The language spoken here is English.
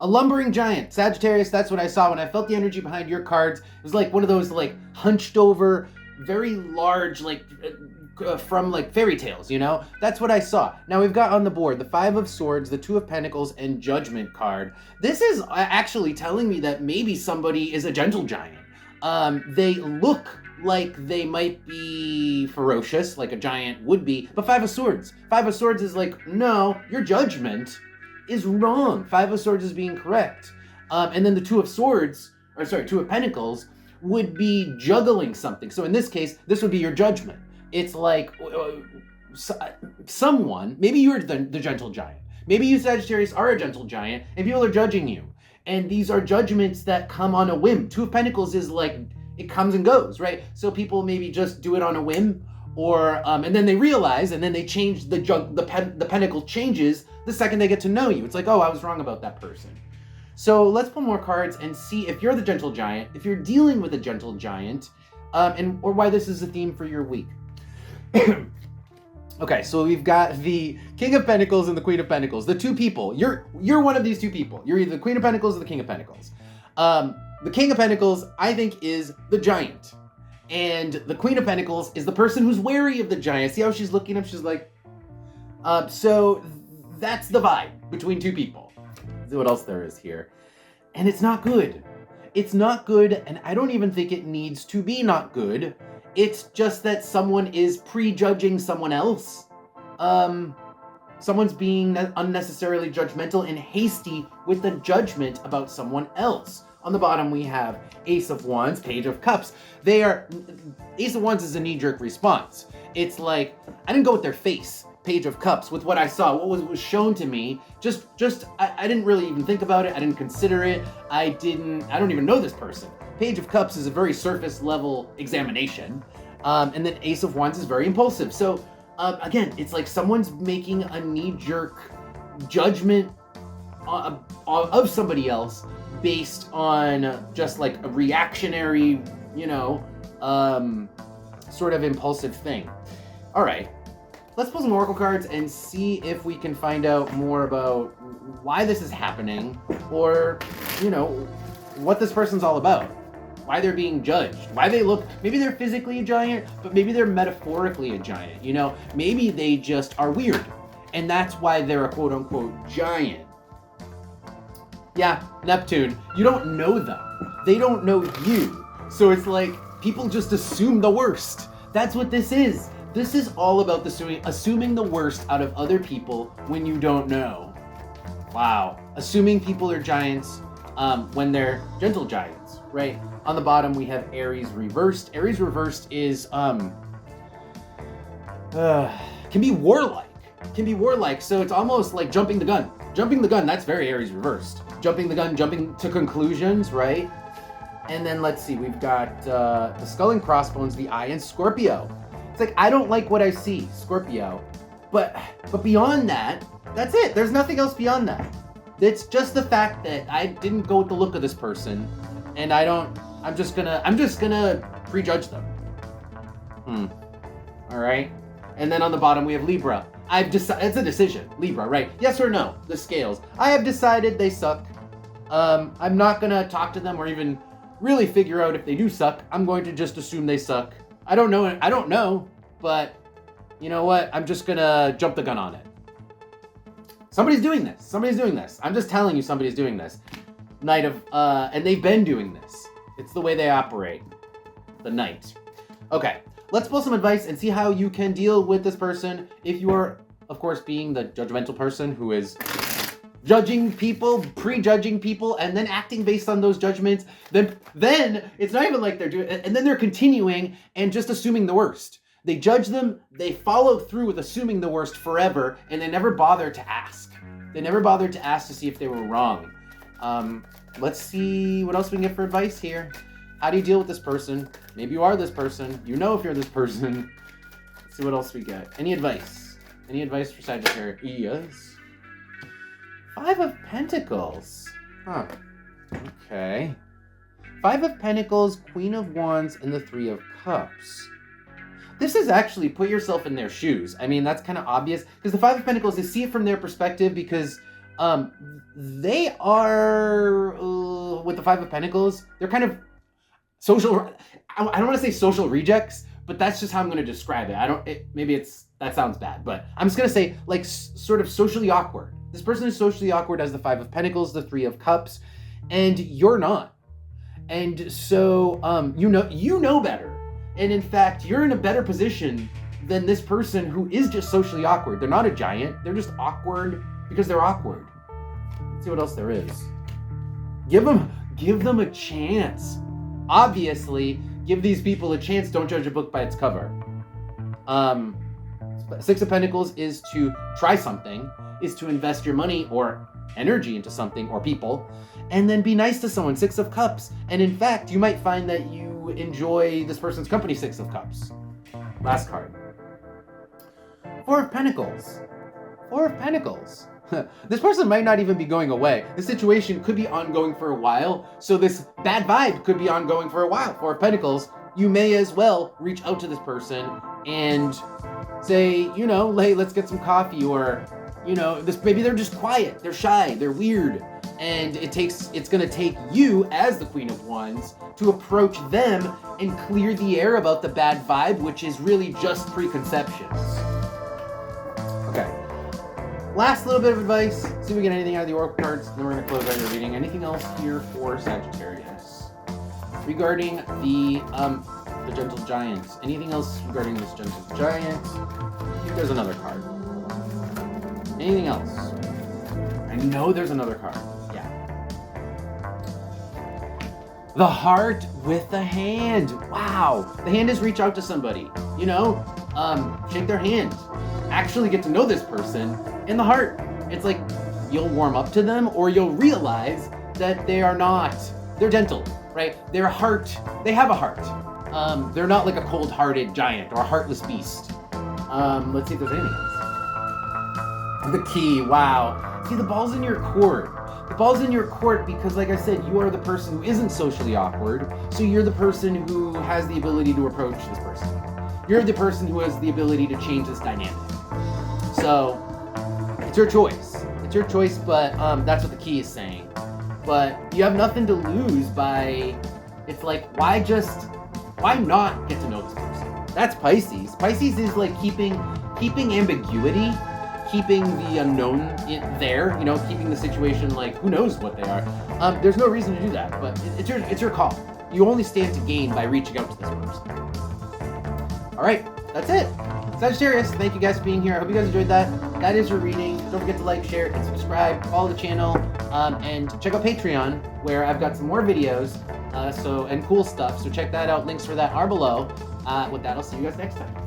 A lumbering giant. Sagittarius, that's what I saw when I felt the energy behind your cards. It was like one of those like hunched over, very large, like from like fairy tales, you know? That's what I saw. Now we've got on the board the Five of Swords, the Two of Pentacles, and Judgment card. This is actually telling me that maybe somebody is a gentle giant. They look like they might be ferocious, like a giant would be, but Five of Swords. Five of Swords is like, no, your judgment is wrong. Five of Swords is being correct. And then the Two of Pentacles would be juggling something. So in this case, this would be your judgment. It's like someone, maybe you're the gentle giant. Maybe you Sagittarius are a gentle giant and people are judging you. And these are judgments that come on a whim. Two of Pentacles is like, it comes and goes, right? So people maybe just do it on a whim, or and then they realize, and then they change the pentacle changes the second they get to know you. It's like, oh, I was wrong about that person. So let's pull more cards and see if you're the gentle giant, if you're dealing with a gentle giant, or why this is a theme for your week. Okay, so we've got the King of Pentacles and the Queen of Pentacles. The two people. You're one of these two people. You're either the Queen of Pentacles or the King of Pentacles. The King of Pentacles, I think, is the giant. And the Queen of Pentacles is the person who's wary of the giant. See how she's looking up? She's like... so that's the vibe between two people. Let's see what else there is here. And it's not good. It's not good, and I don't even think it needs to be not good. It's just that someone is prejudging someone else. Someone's being unnecessarily judgmental and hasty with the judgment about someone else. On the bottom, we have Ace of Wands, Page of Cups. Ace of Wands is a knee-jerk response. It's like, I didn't go with their face. Page of Cups, with what I saw, what was shown to me, I didn't really even think about it. I didn't consider it. I don't even know this person. Page of Cups is a very surface level examination. And then Ace of Wands is very impulsive. So again, it's like someone's making a knee-jerk judgment of somebody else based on just like a reactionary, sort of impulsive thing. All right, let's pull some oracle cards and see if we can find out more about why this is happening, or, what this person's all about. Why they're being judged. Why they look, maybe they're physically a giant, but maybe they're metaphorically a giant, Maybe they just are weird, and that's why they're a quote-unquote giant. Yeah, Neptune, you don't know them. They don't know you. So it's like, people just assume the worst. That's what this is. This is all about assuming the worst out of other people when you don't know. Wow. Assuming people are giants when they're gentle giants, right? On the bottom, we have Aries reversed. Aries reversed is, can be warlike. So it's almost like jumping the gun. Jumping the gun, that's very Aries reversed. Jumping the gun, jumping to conclusions, right? And then let's see, we've got the Skull and Crossbones, the Eye, and Scorpio. It's like, I don't like what I see, Scorpio. But beyond that, that's it. There's nothing else beyond that. It's just the fact that I didn't go with the look of this person, and I'm just gonna prejudge them. All right. And then on the bottom we have Libra. It's a decision. Libra, right? Yes or no? The scales. I have decided they suck. I'm not gonna talk to them or even really figure out if they do suck. I'm going to just assume they suck. I don't know, but you know what? I'm just gonna jump the gun on it. Somebody's doing this. I'm just telling you somebody's doing this. And they've been doing this. It's the way they operate. The Knight. Okay, let's pull some advice and see how you can deal with this person if you are, of course, being the judgmental person who is judging people, prejudging people, and then acting based on those judgments. Then it's not even like they're doing, and then they're continuing and just assuming the worst. They judge them, they follow through with assuming the worst forever, and they never bother to ask. They never bothered to ask to see if they were wrong. Let's see what else we can get for advice here. How do you deal with this person? Maybe you are this person. You know if you're this person. Let's see what else we get. Any advice? Any advice for Sagittarius? Five of Pentacles. Huh. Okay. Five of Pentacles, Queen of Wands, and the Three of Cups. This is actually put yourself in their shoes. I mean, that's kind of obvious because the Five of Pentacles, they see it from their perspective because They are with the Five of Pentacles. They're kind of social. I don't want to say social rejects, but that's just how I'm going to describe it. That sounds bad, but I'm just going to say like sort of socially awkward. This person is socially awkward as the Five of Pentacles, the Three of Cups, and you're not. And so you know better. And in fact, you're in a better position than this person who is just socially awkward. They're not a giant. They're just awkward because they're awkward. Let's see what else there is. Give them a chance. Obviously, give these people a chance. Don't judge a book by its cover. Six of Pentacles is to try something, is to invest your money or energy into something or people, and then be nice to someone. Six of Cups. And in fact, you might find that you enjoy this person's company. Six of Cups. Last card. Four of Pentacles. Four of Pentacles. This person might not even be going away. The situation could be ongoing for a while, so this bad vibe could be ongoing for a while. Four of Pentacles, you may as well reach out to this person and say, hey, let's get some coffee, or, maybe they're just quiet, they're shy, they're weird, and it's gonna take you as the Queen of Wands to approach them and clear the air about the bad vibe, which is really just preconceptions. Okay. Last little bit of advice. See if we get anything out of the Oracle cards, then we're going to close out your reading. Anything else here for Sagittarius? Regarding the Gentle Giant. Anything else regarding this Gentle Giant? I think there's another card. Anything else? I know there's another card. Yeah. The Heart with the Hand. Wow. The hand is reach out to somebody. Shake their hand. Actually get to know this person. In the heart, it's like you'll warm up to them, or you'll realize that they're gentle, right? They have a heart. They're not like a cold-hearted giant or a heartless beast. Let's see if there's anything else. The Key, wow. See, the ball's in your court. The ball's in your court because, like I said, you are the person who isn't socially awkward, so you're the person who has the ability to approach this person. You're the person who has the ability to change this dynamic. So, it's your choice. It's your choice, but that's what the Key is saying. But you have nothing to lose by, it's like, why not get to know this person? That's Pisces. Pisces is like keeping ambiguity, keeping the unknown there, keeping the situation like, who knows what they are. There's no reason to do that, but it's your call. You only stand to gain by reaching out to this person. All right, that's it. Sagittarius, thank you guys for being here. I hope you guys enjoyed that. That is your reading. Don't forget to like, share, and subscribe. Follow the channel, and check out Patreon, where I've got some more videos and cool stuff. So check that out. Links for that are below. With that, I'll see you guys next time.